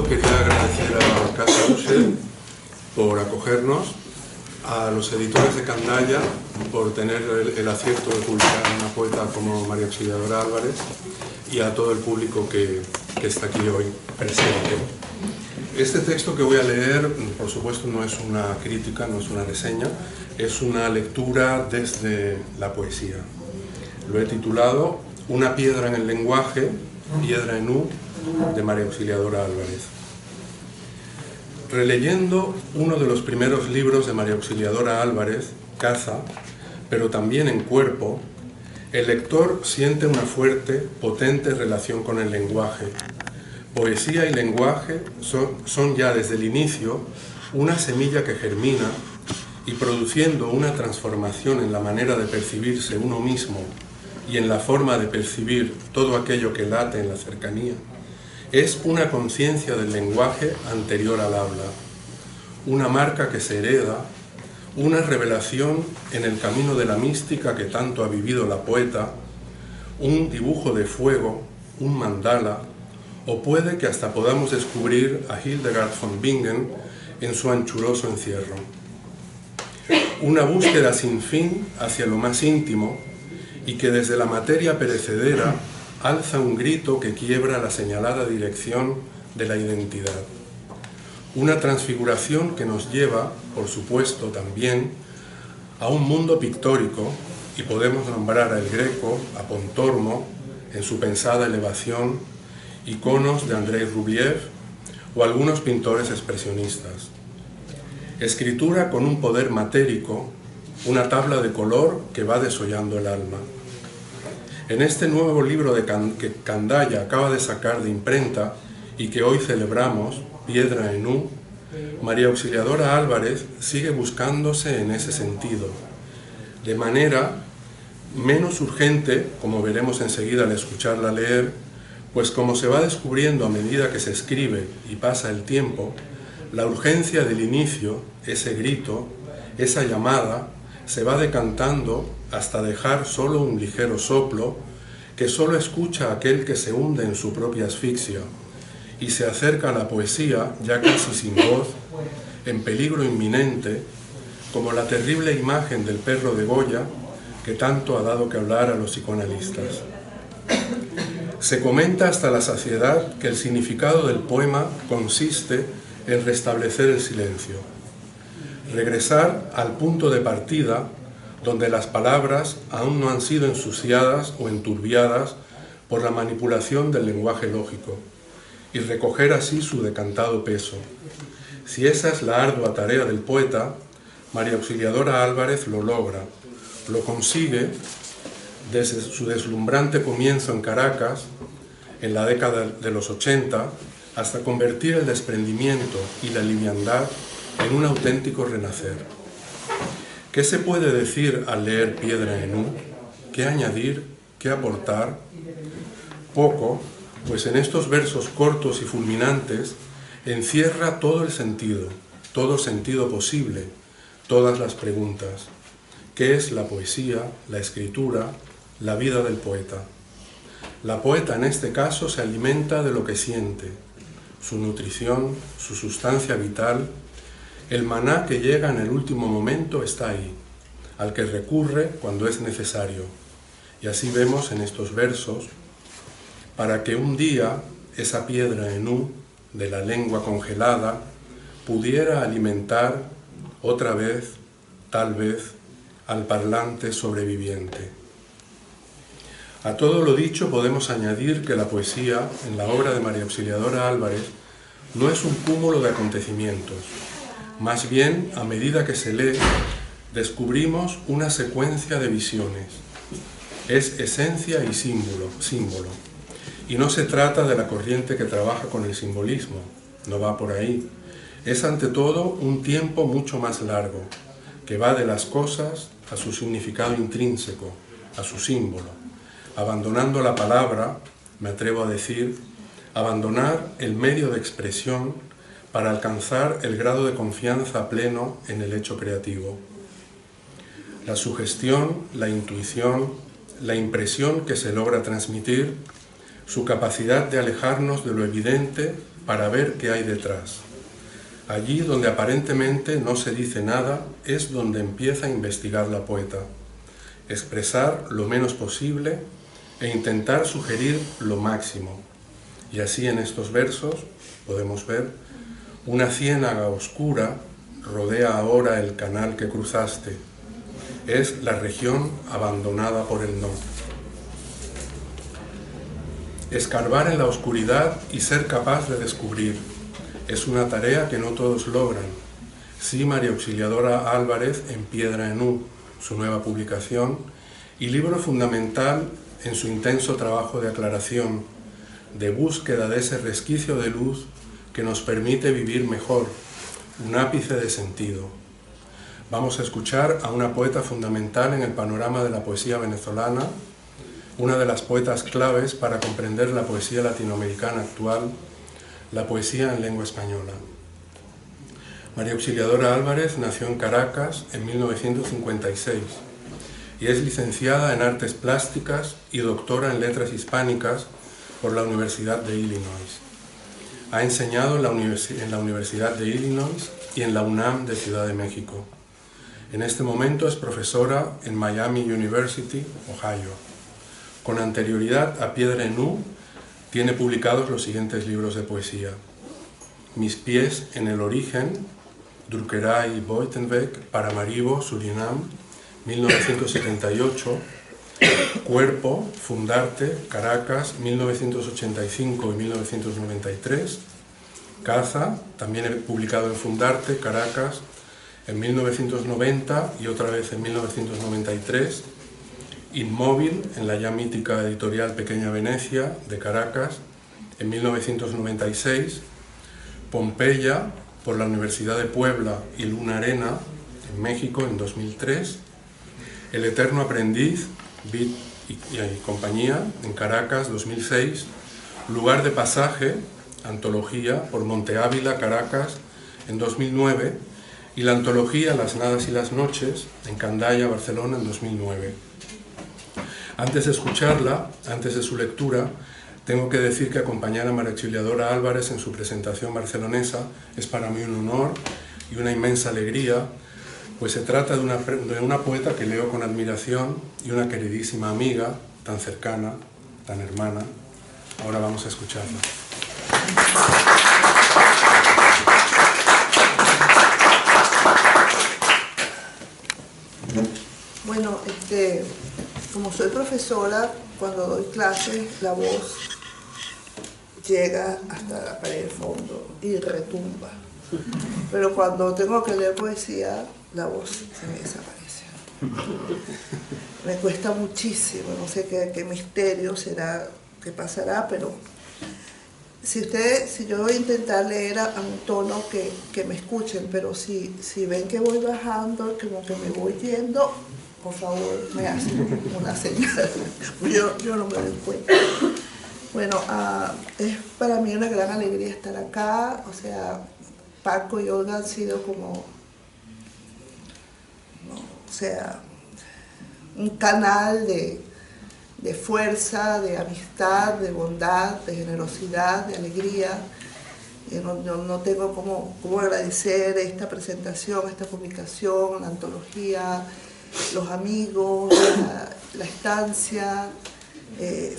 Quería agradecer a Casa Ussher por acogernos, a los editores de Candaya por tener el acierto de publicar una poeta como María Auxiliadora Álvarez y a todo el público que está aquí hoy presente. Este texto que voy a leer, por supuesto, no es una crítica, no es una reseña, es una lectura desde la poesía. Lo he titulado Una piedra en el lenguaje, piedra en U, de María Auxiliadora Álvarez. Releyendo uno de los primeros libros de María Auxiliadora Álvarez, Caza, pero también en Cuerpo, el lector siente una fuerte, potente relación con el lenguaje. Poesía y lenguaje son ya desde el inicio una semilla que germina y produciendo una transformación en la manera de percibirse uno mismo y en la forma de percibir todo aquello que late en la cercanía. Es una conciencia del lenguaje anterior al habla, una marca que se hereda, una revelación en el camino de la mística que tanto ha vivido la poeta, un dibujo de fuego, un mandala, o puede que hasta podamos descubrir a Hildegard von Bingen en su anchuroso encierro. Una búsqueda sin fin hacia lo más íntimo y que desde la materia perecedera alza un grito que quiebra la señalada dirección de la identidad. Una transfiguración que nos lleva, por supuesto también, a un mundo pictórico, y podemos nombrar a El Greco, a Pontormo, en su pensada elevación, iconos de Andrei Rublev o algunos pintores expresionistas. Escritura con un poder matérico, una tabla de color que va desollando el alma. En este nuevo libro que Candaya acaba de sacar de imprenta y que hoy celebramos, Piedra en U, María Auxiliadora Álvarez sigue buscándose en ese sentido, de manera menos urgente, como veremos enseguida al escucharla leer, pues como se va descubriendo a medida que se escribe y pasa el tiempo, la urgencia del inicio, ese grito, esa llamada, se va decantando hasta dejar solo un ligero soplo que solo escucha aquel que se hunde en su propia asfixia y se acerca a la poesía ya casi sin voz, en peligro inminente, como la terrible imagen del perro de Goya que tanto ha dado que hablar a los psicoanalistas. Se comenta hasta la saciedad que el significado del poema consiste en restablecer el silencio, regresar al punto de partida donde las palabras aún no han sido ensuciadas o enturbiadas por la manipulación del lenguaje lógico, y recoger así su decantado peso. Si esa es la ardua tarea del poeta, María Auxiliadora Álvarez lo logra, lo consigue desde su deslumbrante comienzo en Caracas, en la década de los 80, hasta convertir el desprendimiento y la liviandad en un auténtico renacer. ¿Qué se puede decir al leer Piedra en U? ¿Qué añadir? ¿Qué aportar? Poco, pues en estos versos cortos y fulminantes encierra todo el sentido, todo sentido posible, todas las preguntas. ¿Qué es la poesía, la escritura, la vida del poeta? La poeta en este caso se alimenta de lo que siente, su nutrición, su sustancia vital. El maná que llega en el último momento está ahí, al que recurre cuando es necesario. Y así vemos en estos versos, para que un día esa piedra en U de la lengua congelada pudiera alimentar otra vez, tal vez, al parlante sobreviviente. A todo lo dicho podemos añadir que la poesía, en la obra de María Auxiliadora Álvarez, no es un cúmulo de acontecimientos. Más bien, a medida que se lee, descubrimos una secuencia de visiones. Es esencia y símbolo. Y no se trata de la corriente que trabaja con el simbolismo, no va por ahí. Es ante todo un tiempo mucho más largo, que va de las cosas a su significado intrínseco, a su símbolo, abandonando la palabra, me atrevo a decir, abandonar el medio de expresión para alcanzar el grado de confianza pleno en el hecho creativo. La sugestión, la intuición, la impresión que se logra transmitir, su capacidad de alejarnos de lo evidente para ver qué hay detrás. Allí donde aparentemente no se dice nada es donde empieza a investigar la poeta. Expresar lo menos posible e intentar sugerir lo máximo. Y así en estos versos podemos ver: una ciénaga oscura rodea ahora el canal que cruzaste. Es la región abandonada por el no. Escarbar en la oscuridad y ser capaz de descubrir es una tarea que no todos logran. Sí, María Auxiliadora Álvarez en Piedra en U, su nueva publicación, y libro fundamental en su intenso trabajo de aclaración, de búsqueda de ese resquicio de luz que nos permite vivir mejor, un ápice de sentido. Vamos a escuchar a una poeta fundamental en el panorama de la poesía venezolana, una de las poetas claves para comprender la poesía latinoamericana actual, la poesía en lengua española. María Auxiliadora Álvarez nació en Caracas en 1956 y es licenciada en Artes Plásticas y doctora en Letras Hispánicas por la Universidad de Illinois. Ha enseñado en la Universidad de Illinois y en la UNAM de Ciudad de México. En este momento es profesora en Miami University, Ohio. Con anterioridad a Piedra en U, tiene publicados los siguientes libros de poesía: Mis pies en el origen, Druckeray y Buitenweg, Paramaribo, Surinam, 1978, Cuerpo, Fundarte, Caracas, 1985 y 1993, Caza, también publicado en Fundarte, Caracas, en 1990 y otra vez en 1993, Inmóvil, en la ya mítica editorial Pequeña Venecia, de Caracas, en 1996, Pompeya, por la Universidad de Puebla y Luna Arena, en México, en 2003, El Eterno Aprendiz, Vid y compañía, en Caracas, 2006, Lugar de Pasaje, antología, por Monte Ávila, Caracas, en 2009, y la antología Las Nadas y las Noches, en Candaya, Barcelona, en 2009. Antes de escucharla, antes de su lectura, tengo que decir que acompañar a María Auxiliadora Álvarez en su presentación barcelonesa es para mí un honor y una inmensa alegría, pues se trata de una poeta que leo con admiración y una queridísima amiga, tan cercana, tan hermana. Ahora vamos a escucharla. Bueno, como soy profesora, cuando doy clases, la voz llega hasta la pared de fondo y retumba. Pero cuando tengo que leer poesía, la voz se me desaparece. Me cuesta muchísimo, no sé qué misterio será, qué pasará, pero si yo voy a intentar leer a un tono que me escuchen, pero si ven que voy bajando, como que me voy yendo, por favor, me hacen una señal. Yo no me doy cuenta. Bueno, es para mí una gran alegría estar acá. O sea, Paco y Olga han sido como, o sea, un canal de fuerza, de amistad, de bondad, de generosidad, de alegría. No tengo cómo agradecer esta presentación, esta publicación, la antología, los amigos, la estancia.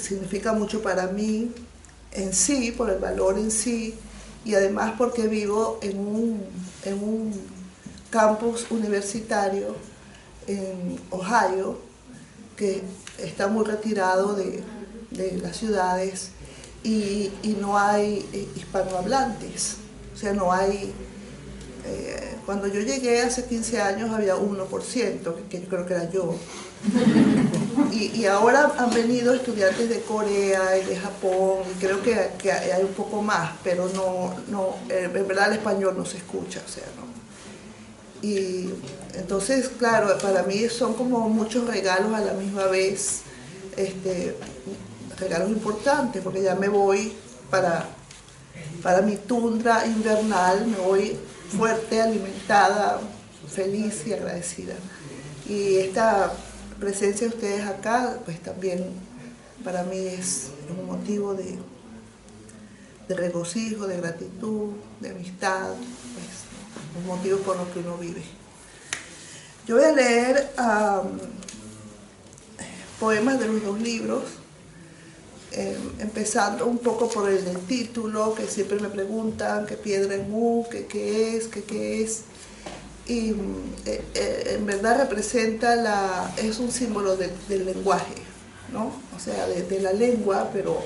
Significa mucho para mí en sí, por el valor en sí, y además porque vivo en un campus universitario en Ohio, que está muy retirado de las ciudades y no hay hispanohablantes. O sea, no hay... cuando yo llegué hace 15 años había 1%, que yo creo que era yo. Y ahora han venido estudiantes de Corea y de Japón, y creo que hay un poco más, pero en verdad el español no se escucha, o sea, ¿no? Y entonces, claro, para mí son como muchos regalos a la misma vez, regalos importantes, porque ya me voy para mi tundra invernal, me voy fuerte, alimentada, feliz y agradecida. Y esta presencia de ustedes acá, pues también para mí es un motivo de regocijo, de gratitud, de amistad, pues, un motivo por los que uno vive. Yo voy a leer poemas de los 2 libros, empezando un poco por el del título, que siempre me preguntan, ¿qué piedra en U? ¿Qué es? Y en verdad representa, es un símbolo del lenguaje, ¿no? O sea, de la lengua, pero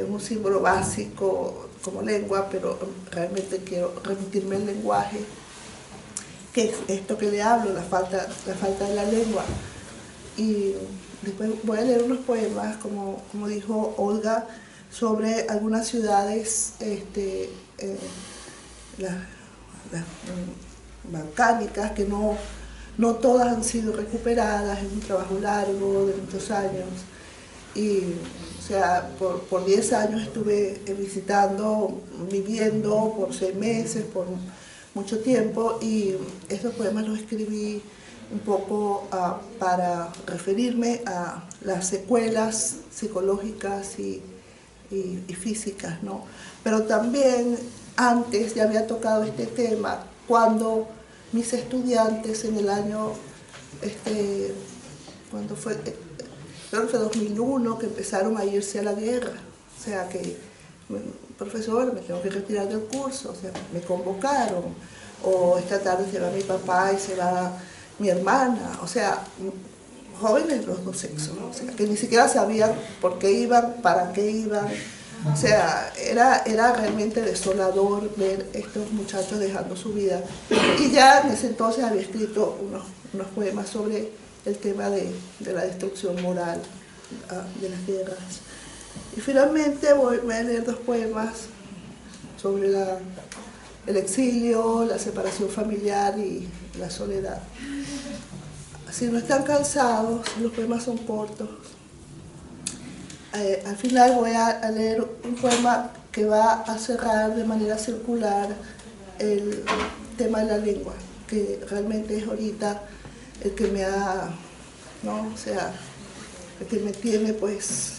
un símbolo básico como lengua, pero realmente quiero remitirme al lenguaje, que es esto que le hablo, la falta de la lengua. Y después voy a leer unos poemas, como dijo Olga, sobre algunas ciudades balcánicas, que no todas han sido recuperadas, es un trabajo largo de muchos años. Y, o sea, por 10 años estuve visitando, viviendo por 6 meses, por mucho tiempo, y estos poemas los escribí un poco para referirme a las secuelas psicológicas y físicas, ¿no? Pero también antes ya había tocado este tema cuando mis estudiantes en el año, cuando fue, creo que fue 2001, que empezaron a irse a la guerra. O sea que, profesor, me tengo que retirar del curso, o sea, me convocaron, o esta tarde se va mi papá y se va mi hermana, o sea, jóvenes los 2 sexos, o sea, que ni siquiera sabían por qué iban, para qué iban. O sea, era realmente desolador ver estos muchachos dejando su vida. Y ya en ese entonces había escrito unos poemas sobre el tema de la destrucción moral de las guerras. Y finalmente voy a leer 2 poemas sobre el exilio, la separación familiar y la soledad. Si no están cansados, los poemas son cortos. Al final voy a leer un poema que va a cerrar de manera circular el tema de la lengua, que realmente es ahorita el que me ha, ¿no? O sea, el que me tiene, pues,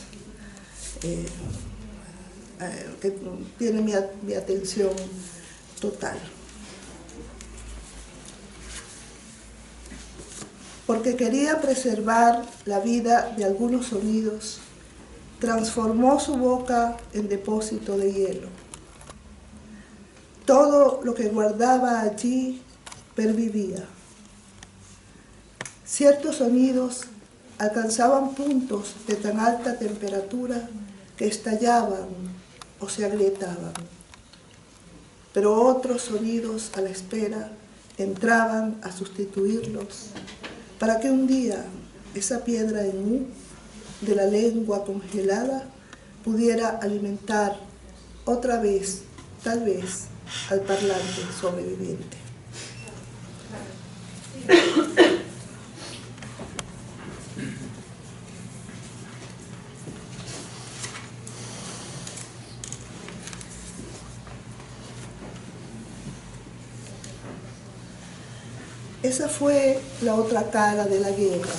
que tiene mi atención total. Porque quería preservar la vida de algunos sonidos, transformó su boca en depósito de hielo. Todo lo que guardaba allí pervivía. Ciertos sonidos alcanzaban puntos de tan alta temperatura que estallaban o se agrietaban. Pero otros sonidos a la espera entraban a sustituirlos para que un día esa piedra en U de la lengua congelada pudiera alimentar otra vez, tal vez, al parlante sobreviviente. Esa fue la otra cara de la guerra,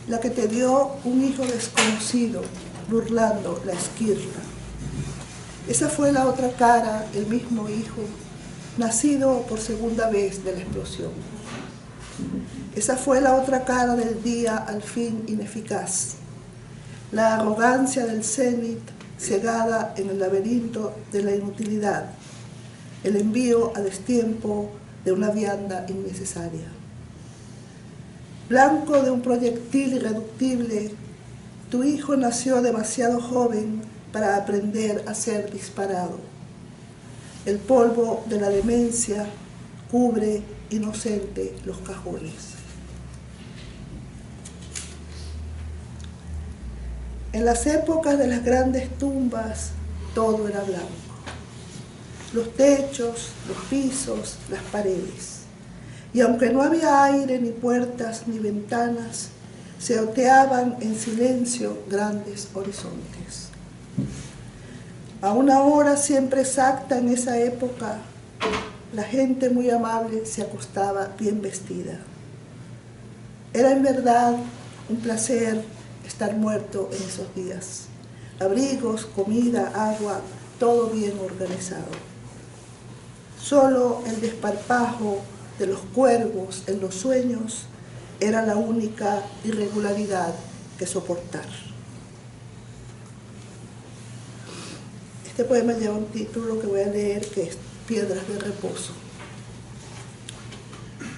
la que te dio un hijo desconocido burlando la esquirla. Esa fue la otra cara, el mismo hijo, nacido por segunda vez de la explosión. Esa fue la otra cara del día al fin ineficaz, la arrogancia del cenit cegada en el laberinto de la inutilidad, el envío a destiempo de una vianda innecesaria. Blanco de un proyectil irreductible, tu hijo nació demasiado joven para aprender a ser disparado. El polvo de la demencia cubre inocente los cajones. En las épocas de las grandes tumbas, todo era blanco. Los techos, los pisos, las paredes. Y aunque no había aire, ni puertas, ni ventanas, se oteaban en silencio grandes horizontes. A una hora siempre exacta en esa época, la gente muy amable se acostaba bien vestida. Era en verdad un placer estar muerto en esos días. Abrigos, comida, agua, todo bien organizado. Solo el desparpajo de los cuervos en los sueños era la única irregularidad que soportar. Este poema lleva un título que voy a leer, que es Piedras de reposo.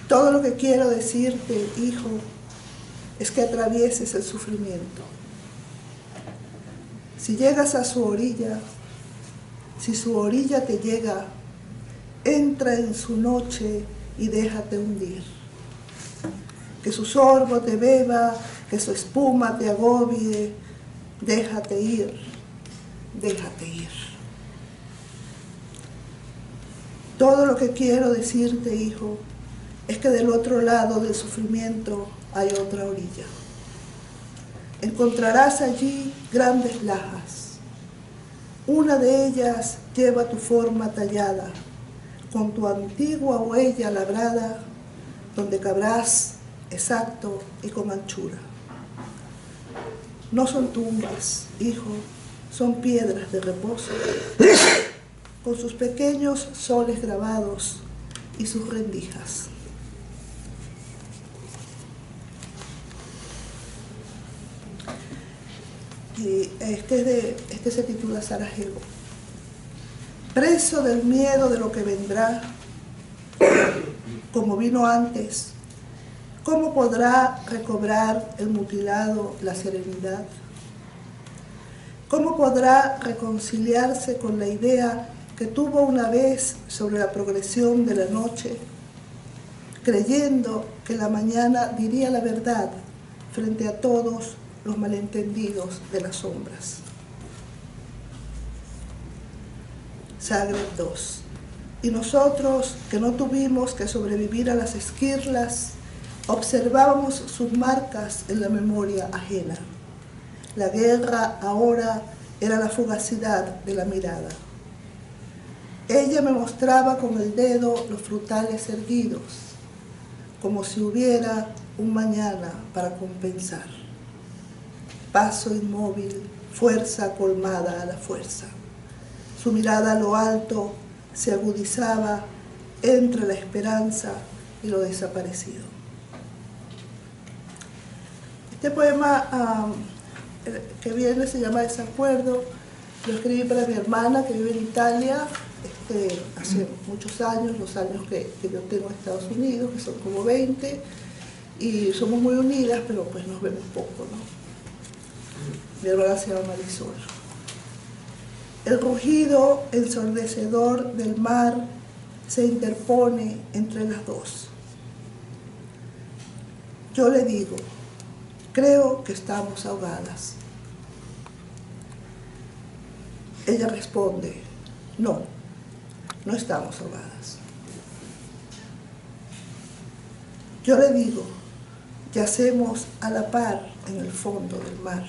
Todo lo que quiero decirte, hijo, es que atravieses el sufrimiento. Si llegas a su orilla, si su orilla te llega, entra en su noche y déjate hundir. Que su sorbo te beba, que su espuma te agobie, déjate ir, déjate ir. Todo lo que quiero decirte, hijo, es que del otro lado del sufrimiento hay otra orilla. Encontrarás allí grandes lajas. Una de ellas lleva tu forma tallada, con tu antigua huella labrada, donde cabrás exacto y con anchura. No son tumbas, hijo, son piedras de reposo, con sus pequeños soles grabados y sus rendijas. Y este se titula Sarajevo. Preso del miedo de lo que vendrá, como vino antes, ¿cómo podrá recobrar el mutilado la serenidad? ¿Cómo podrá reconciliarse con la idea que tuvo una vez sobre la progresión de la noche, creyendo que la mañana diría la verdad frente a todos los malentendidos de las sombras? Zagreb 2. Y nosotros, que no tuvimos que sobrevivir a las esquirlas, observábamos sus marcas en la memoria ajena. La guerra ahora era la fugacidad de la mirada. Ella me mostraba con el dedo los frutales erguidos, como si hubiera un mañana para compensar. Paso inmóvil, fuerza colmada a la fuerza. Su mirada a lo alto se agudizaba entre la esperanza y lo desaparecido. Este poema que viene se llama Desacuerdo. Lo escribí para mi hermana que vive en Italia hace muchos años, los años que yo tengo en Estados Unidos, que son como 20, y somos muy unidas, pero pues nos vemos poco, ¿no? Mi hermana se llama Marisol. El rugido ensordecedor del mar se interpone entre las dos. Yo le digo, creo que estamos ahogadas. Ella responde, no, no estamos ahogadas. Yo le digo, yacemos a la par en el fondo del mar.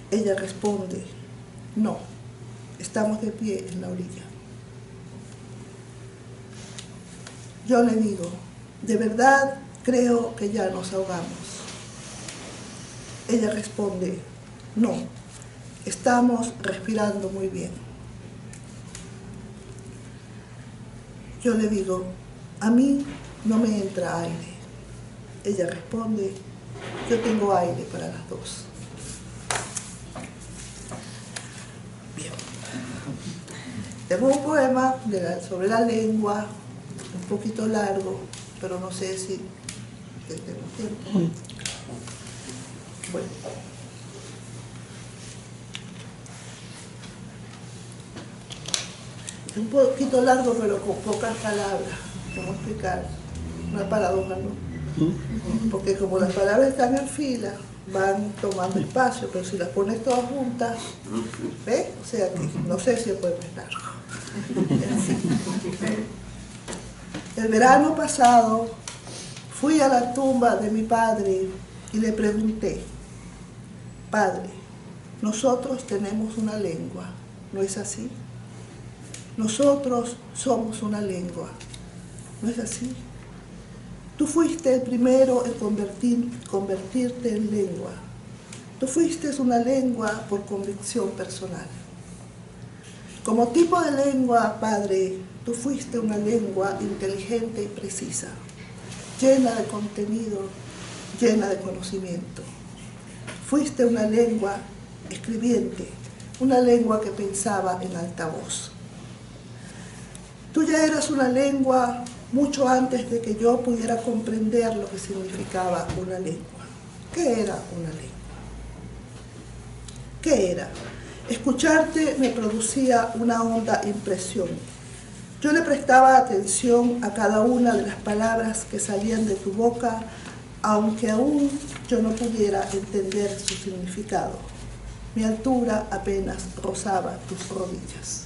Ella responde, no, estamos de pie en la orilla. Yo le digo, de verdad creo que ya nos ahogamos. Ella responde, no, estamos respirando muy bien. Yo le digo, a mí no me entra aire. Ella responde, yo tengo aire para las dos. Bien. Tengo un poema sobre la lengua, un poquito largo, pero no sé si tengo tiempo. Bueno. Es un poquito largo, pero con pocas palabras. ¿Cómo explicar? Una paradoja, ¿no? Porque como las palabras están en fila, van tomando espacio, pero si las pones todas juntas, ¿ves? O sea que no sé si el poema es largo. El verano pasado Fui a la tumba de mi padre y le pregunté: Padre, nosotros tenemos una lengua, ¿no es así? Nosotros somos una lengua, ¿no es así? Tú fuiste el primero en convertirte en lengua. Tú fuiste una lengua por convicción personal. Como tipo de lengua, Padre, tú fuiste una lengua inteligente y precisa, llena de contenido, llena de conocimiento. Fuiste una lengua escribiente, una lengua que pensaba en alta voz. Tú ya eras una lengua mucho antes de que yo pudiera comprender lo que significaba una lengua. ¿Qué era una lengua? ¿Qué era? Escucharte me producía una honda impresión. Yo le prestaba atención a cada una de las palabras que salían de tu boca, aunque aún yo no pudiera entender su significado. Mi altura apenas rozaba tus rodillas.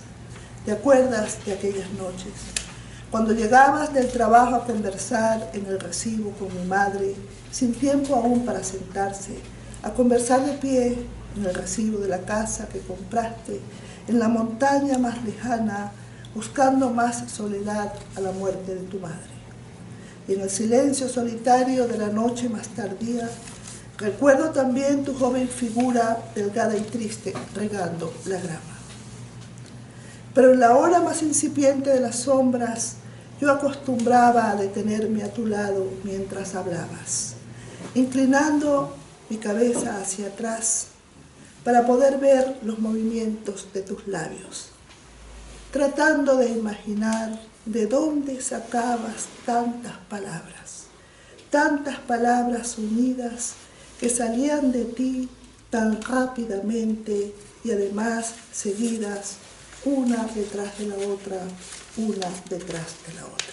¿Te acuerdas de aquellas noches? Cuando llegabas del trabajo a conversar en el recibo con mi madre, sin tiempo aún para sentarse, a conversar de pie en el recibo de la casa que compraste, en la montaña más lejana, buscando más soledad a la muerte de tu madre. Y en el silencio solitario de la noche más tardía, recuerdo también tu joven figura delgada y triste regando la grama. Pero en la hora más incipiente de las sombras, yo acostumbraba a detenerme a tu lado mientras hablabas, inclinando mi cabeza hacia atrás para poder ver los movimientos de tus labios, tratando de imaginar de dónde sacabas tantas palabras unidas que salían de ti tan rápidamente y además seguidas, una detrás de la otra, una detrás de la otra.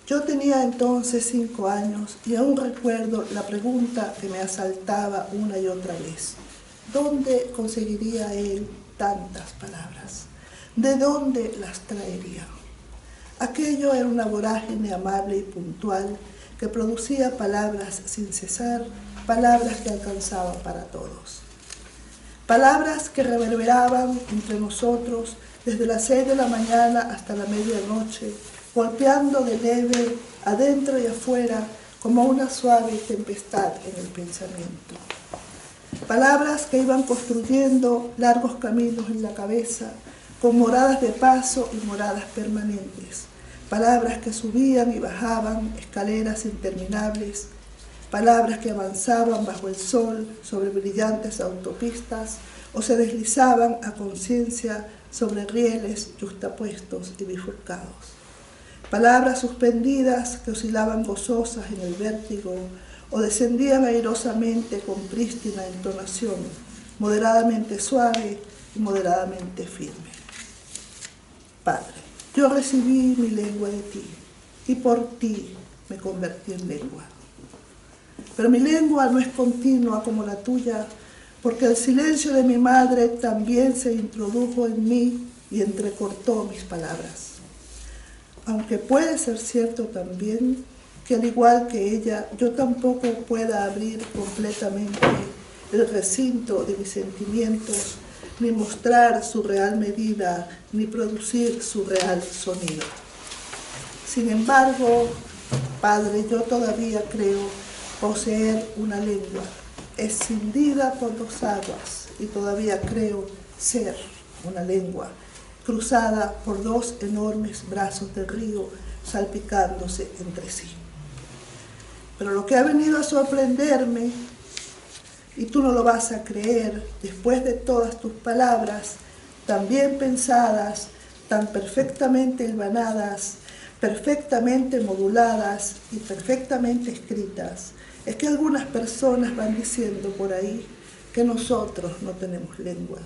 Yo tenía entonces 5 años y aún recuerdo la pregunta que me asaltaba una y otra vez. ¿Dónde conseguiría él tantas palabras? ¿De dónde las traería? Aquello era una vorágine amable y puntual que producía palabras sin cesar, palabras que alcanzaban para todos. Palabras que reverberaban entre nosotros desde las 6 de la mañana hasta la medianoche, golpeando de leve adentro y afuera como una suave tempestad en el pensamiento. Palabras que iban construyendo largos caminos en la cabeza, con moradas de paso y moradas permanentes. Palabras que subían y bajaban escaleras interminables. Palabras que avanzaban bajo el sol sobre brillantes autopistas o se deslizaban a conciencia sobre rieles yuxtapuestos y bifurcados. Palabras suspendidas que oscilaban gozosas en el vértigo o descendían airosamente con prístina entonación, moderadamente suave y moderadamente firme. Padre, yo recibí mi lengua de ti y por ti me convertí en lengua. Pero mi lengua no es continua como la tuya, porque el silencio de mi madre también se introdujo en mí y entrecortó mis palabras. Aunque puede ser cierto también que al igual que ella, yo tampoco pueda abrir completamente el recinto de mis sentimientos, ni mostrar su real medida, ni producir su real sonido. Sin embargo, Padre, yo todavía creo poseer una lengua escindida por 2 aguas y todavía creo ser una lengua cruzada por 2 enormes brazos del río salpicándose entre sí. Pero lo que ha venido a sorprenderme, y tú no lo vas a creer, después de todas tus palabras, tan bien pensadas, tan perfectamente hilvanadas, perfectamente moduladas y perfectamente escritas, es que algunas personas van diciendo por ahí que nosotros no tenemos lengua,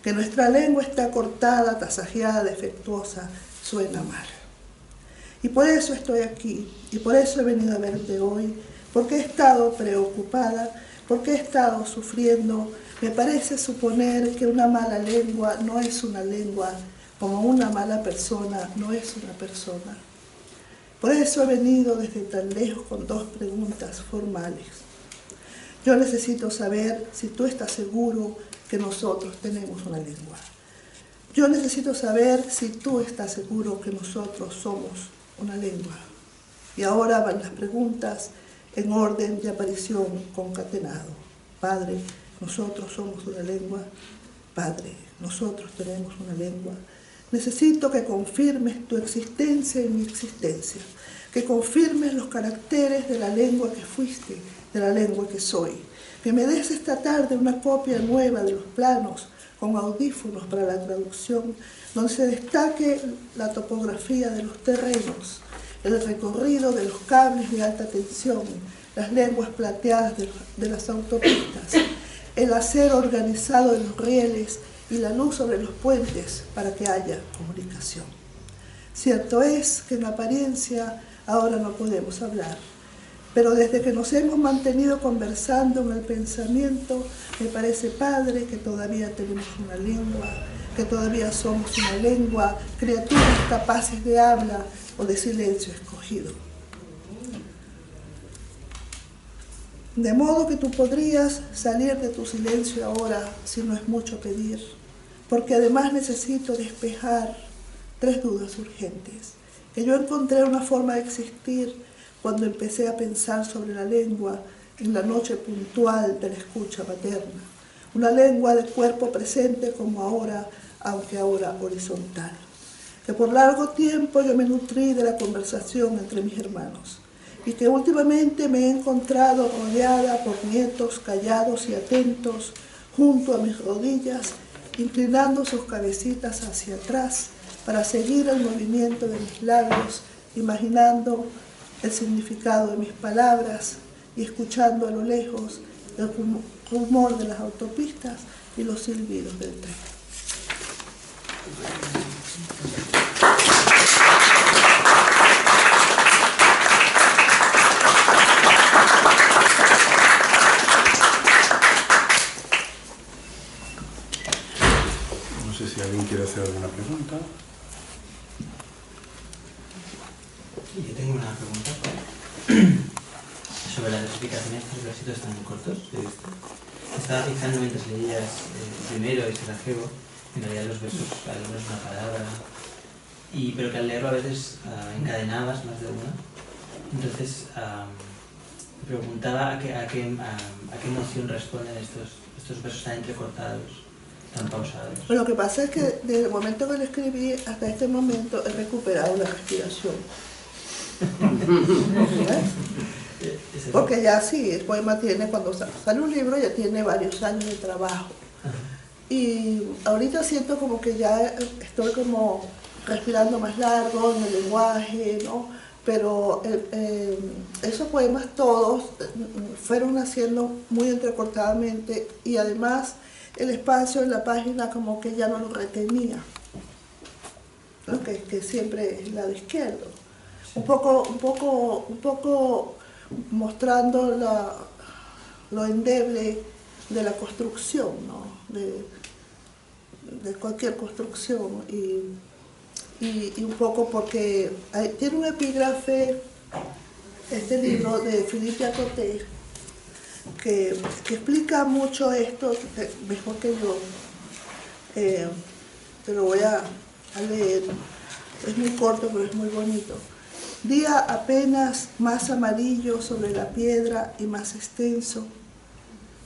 que nuestra lengua está cortada, tasajeada, defectuosa, suena mal. Y por eso estoy aquí, y por eso he venido a verte hoy, porque he estado preocupada, porque he estado sufriendo. Me parece suponer que una mala lengua no es una lengua, como una mala persona no es una persona. Por eso he venido desde tan lejos con dos preguntas formales. Yo necesito saber si tú estás seguro que nosotros tenemos una lengua. Yo necesito saber si tú estás seguro que nosotros somos una lengua. Y ahora van las preguntas en orden de aparición concatenado. Padre, nosotros somos una lengua. Padre, nosotros tenemos una lengua. Necesito que confirmes tu existencia y mi existencia, que confirmes los caracteres de la lengua que fuiste, de la lengua que soy, que me des esta tarde una copia nueva de los planos con audífonos para la traducción, donde se destaque la topografía de los terrenos, el recorrido de los cables de alta tensión, las lenguas plateadas de las autopistas, el acero organizado de los rieles y la luz sobre los puentes para que haya comunicación. Cierto es que en apariencia ahora no podemos hablar, pero desde que nos hemos mantenido conversando en el pensamiento, me parece, Padre, que todavía tenemos una lengua, que todavía somos una lengua, criaturas capaces de habla o de silencio escogido. De modo que tú podrías salir de tu silencio ahora, si no es mucho pedir, porque además necesito despejar 3 dudas urgentes, que yo encontré una forma de existir cuando empecé a pensar sobre la lengua en la noche puntual de la escucha materna, una lengua de cuerpo presente como ahora, aunque ahora horizontal, que por largo tiempo yo me nutrí de la conversación entre mis hermanos, y que últimamente me he encontrado rodeada por nietos callados y atentos junto a mis rodillas, inclinando sus cabecitas hacia atrás para seguir el movimiento de mis labios, imaginando el significado de mis palabras y escuchando a lo lejos el rumor de las autopistas y los silbidos del tren. No sé si alguien quiere hacer alguna pregunta. Yo tengo una pregunta sobre las explicaciones de los versitos tan cortos que he visto. Estaba pensando mientras leías el primero y Sarajevo, en realidad los versos, algunos una palabra, pero que al leerlo a veces encadenabas más de una. Entonces me preguntaba a qué emoción responden estos versos tan entrecortados, tan pausados. Bueno, lo que pasa es que desde el momento que lo escribí hasta este momento he recuperado la respiración. Porque ya sí, el poema tiene, cuando sale un libro ya tiene varios años de trabajo. Y ahorita siento como que ya estoy como respirando más largo en el lenguaje, ¿no? Pero esos poemas todos fueron naciendo muy entrecortadamente y además el espacio en la página como que ya no lo retenía, ¿no? Que siempre es el lado izquierdo. Un poco mostrando lo endeble de la construcción, ¿no? de cualquier construcción y un poco porque tiene un epígrafe, este libro de Philippe Jacotet, que explica mucho esto, mejor que yo. Te lo voy a leer, es muy corto pero es muy bonito. Día apenas más amarillo sobre la piedra y más extenso,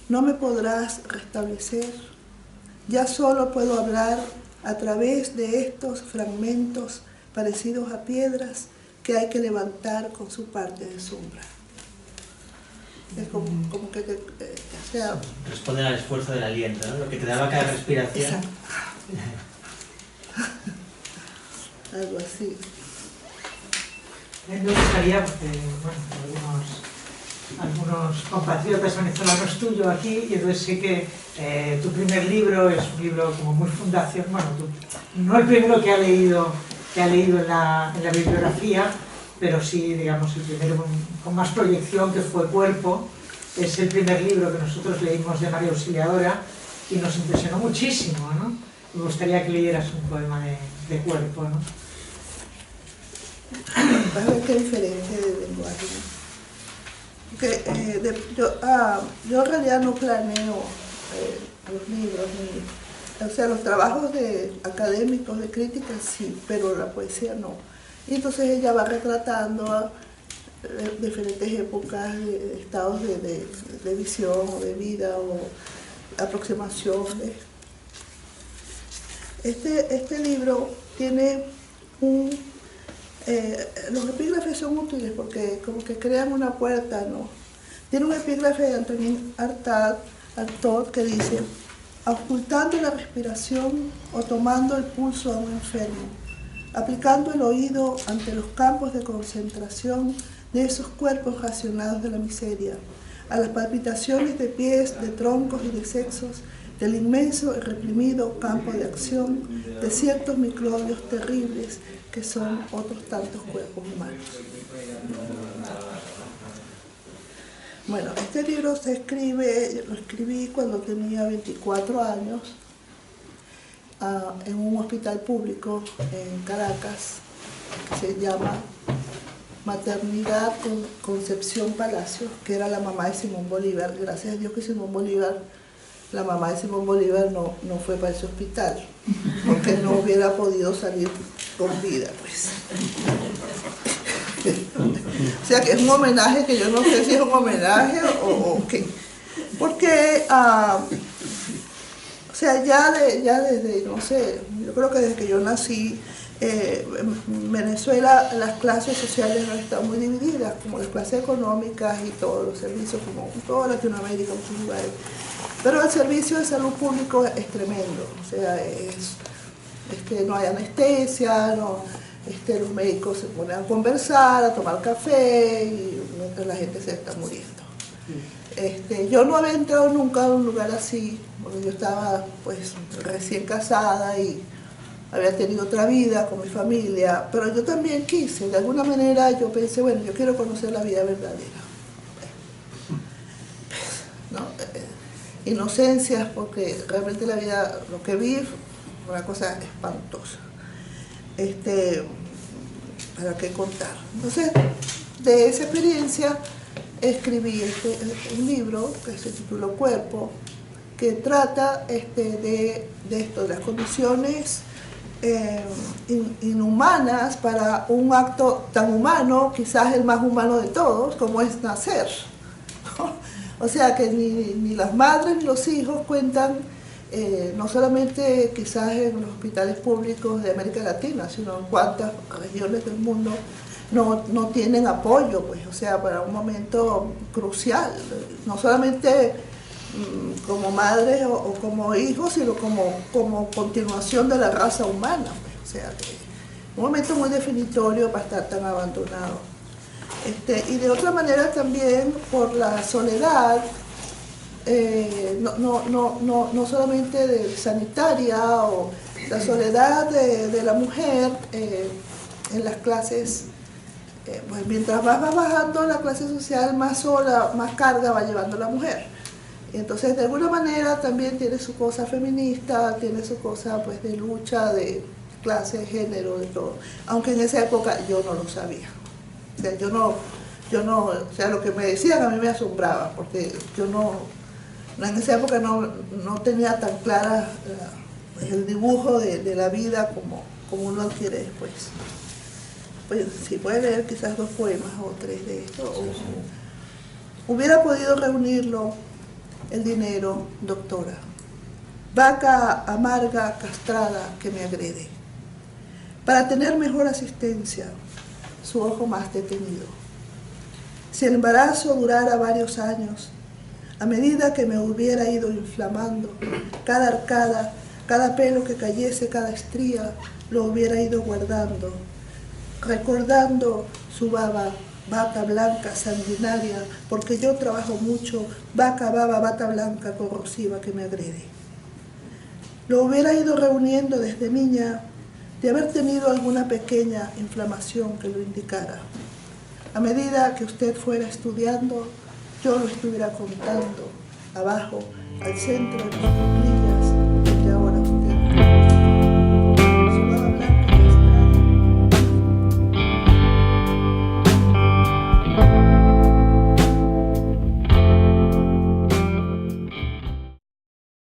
no me podrás restablecer, ya solo puedo hablar a través de estos fragmentos parecidos a piedras que hay que levantar con su parte de sombra. Es como que o sea, responden al esfuerzo del aliento, ¿no? Lo que te daba cada respiración. Exacto. Algo así. Me gustaría, porque bueno, algunos compatriotas venezolanos tuyos aquí, y entonces sé que tu primer libro es un libro como muy fundación, bueno, no el primero que ha leído en la bibliografía, pero sí, digamos, el primero con más proyección, que fue Cuerpo. Es el primer libro que nosotros leímos de María Auxiliadora y nos impresionó muchísimo, ¿no? Me gustaría que leyeras un poema de Cuerpo, ¿no? Vas a ver qué diferencia de lenguaje, ¿no? Porque, yo en realidad no planeo los libros, o sea, los trabajos académicos, de crítica sí, pero la poesía no. Y entonces ella va retratando diferentes épocas, estados de visión o de vida o aproximaciones. Este libro tiene los epígrafes son útiles porque como que crean una puerta, ¿no? Tiene un epígrafe de Antonin Artaud que dice: ocultando la respiración o tomando el pulso a un enfermo, aplicando el oído ante los campos de concentración de esos cuerpos racionados de la miseria, a las palpitaciones de pies, de troncos y de sexos, del inmenso y reprimido campo de acción de ciertos microbios terribles que son otros tantos cuerpos humanos. Bueno, este libro lo escribí cuando tenía 24 años en un hospital público en Caracas que se llama Maternidad Concepción Palacios, que era la mamá de Simón Bolívar. Gracias a Dios que la mamá de Simón Bolívar no fue para ese hospital, porque no hubiera podido salir con vida, pues. O sea que es un homenaje que yo no sé si es un homenaje o qué. Porque, o sea, ya desde, no sé, yo creo que desde que yo nací, en Venezuela las clases sociales no están muy divididas, como las clases económicas y todos los servicios, como en toda Latinoamérica, en muchos lugares. Pero el servicio de salud público es tremendo, o sea, no hay anestesia, los médicos se ponen a conversar, a tomar café, y mientras la gente se está muriendo. Yo no había entrado nunca a un lugar así, porque yo estaba pues recién casada y había tenido otra vida con mi familia, pero yo también quise, de alguna manera yo pensé, bueno, yo quiero conocer la vida verdadera. ¿No? Inocencias, porque realmente la vida, lo que vi, fue una cosa espantosa. ¿Para qué contar? Entonces, de esa experiencia escribí un libro que se tituló Cuerpo, que trata de esto, de las condiciones inhumanas para un acto tan humano, quizás el más humano de todos, como es nacer. O sea que ni las madres ni los hijos cuentan, no solamente quizás en los hospitales públicos de América Latina, sino en cuántas regiones del mundo no tienen apoyo, pues, o sea, para un momento crucial, no solamente como madres o como hijos, sino como continuación de la raza humana, pues, o sea, un momento muy definitorio para estar tan abandonado. Y de otra manera también por la soledad, no solamente sanitaria, o la soledad de la mujer en las clases, pues mientras va bajando la clase social, más sola, más carga va llevando la mujer. Entonces de alguna manera también tiene su cosa feminista, tiene su cosa pues de lucha, de clase, género, de todo. Aunque en esa época yo no lo sabía. O sea, o sea, lo que me decían a mí me asombraba, porque yo en esa época no tenía tan clara el dibujo de la vida como uno adquiere después. Pues si puede leer quizás 2 poemas o 3 de esto, hubiera podido reunirlo el dinero, doctora, vaca amarga, castrada que me agrede, para tener mejor asistencia, su ojo más detenido. Si el embarazo durara varios años, a medida que me hubiera ido inflamando, cada arcada, cada pelo que cayese, cada estría, lo hubiera ido guardando, recordando su bata blanca, sanguinaria, porque yo trabajo mucho, vaca, baba, bata blanca, corrosiva que me agrede. Lo hubiera ido reuniendo desde niña, de haber tenido alguna pequeña inflamación que lo indicara. A medida que usted fuera estudiando, yo lo estuviera contando, abajo, al centro de mis cuclillas.